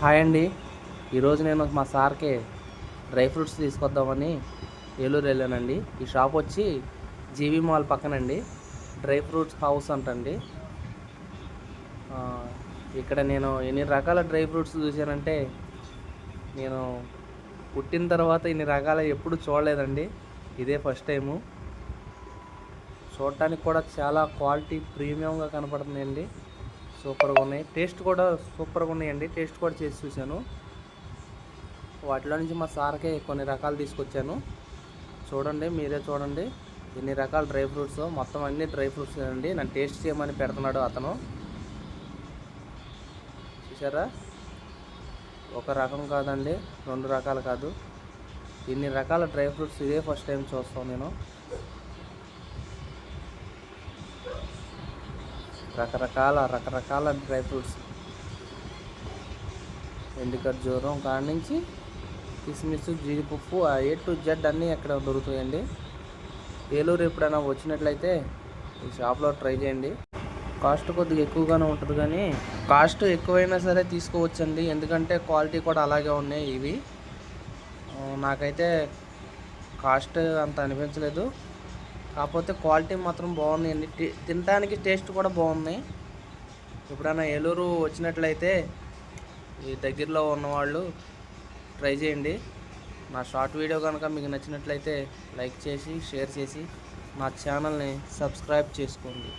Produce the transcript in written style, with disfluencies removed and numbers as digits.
Hi అండి. ఈరోజు నేను మా సార్కి డ్రై ఫ్రూట్స్ తీసుకొద్దామని ఏలూరు వెళ్ళానండి. ఈ షాప్ వచ్చి జీవి మాల్ పక్కనండి. డ్రై ఫ్రూట్స్ హౌస్ అంటండి. ఇక్కడ నేను ఎన్ని రకాల డ్రై ఫ్రూట్స్ చూశానంటే నేను పుట్టిన తర్వాత ఇన్ని రకాల ఎప్పుడు చూడలేదండి. ఇదే ఫస్ట్ టైము. చూడటానికి కూడా చాలా క్వాలిటీ ప్రీమియంగా కనపడుతున్నాయండి. సూపర్గా ఉన్నాయి. టేస్ట్ కూడా సూపర్గా ఉన్నాయండి. టేస్ట్ కూడా చేసి చూశాను. వాటిలో నుంచి మా సార్కే కొన్ని రకాలు తీసుకొచ్చాను. చూడండి, మీరే చూడండి ఎన్ని రకాల డ్రై ఫ్రూట్స్. మొత్తం అన్ని డ్రై ఫ్రూట్స్ అండి. నన్ను టేస్ట్ చేయమని పెడుతున్నాడు అతను. చూసారా, ఒక రకం కాదండి, 2 రకాలు కాదు, ఇన్ని రకాల డ్రై ఫ్రూట్స్ ఇదే ఫస్ట్ టైం చూస్తాను నేను. రకరకాల డ్రై ఫ్రూట్స్, ఎండు ఖర్జూరం కాడి నుంచి కిస్మిస్, జీడిపప్పు, A to Z అన్నీ ఎక్కడ దొరుకుతాయండి. ఏలూరు ఎప్పుడైనా వచ్చినట్లయితే ఈ షాప్లో ట్రై చేయండి. కాస్ట్ కొద్దిగా ఎక్కువగానే ఉంటుంది, కానీ కాస్ట్ ఎక్కువైనా సరే తీసుకోవచ్చండి. ఎందుకంటే క్వాలిటీ కూడా అలాగే ఉన్నాయి ఇవి. నాకైతే కాస్ట్ అంత అనిపించలేదు, కాకపోతే క్వాలిటీ మాత్రం బాగున్నాయండి. తినడానికి టేస్ట్ కూడా బాగున్నాయి. ఎప్పుడైనా ఏలూరు వచ్చినట్లయితే ఈ దగ్గరలో ఉన్నవాళ్ళు ట్రై చేయండి. నా షార్ట్ వీడియో కనుక మీకు నచ్చినట్లయితే లైక్ చేసి షేర్ చేసి నా ఛానల్ని సబ్స్క్రైబ్ చేసుకోండి.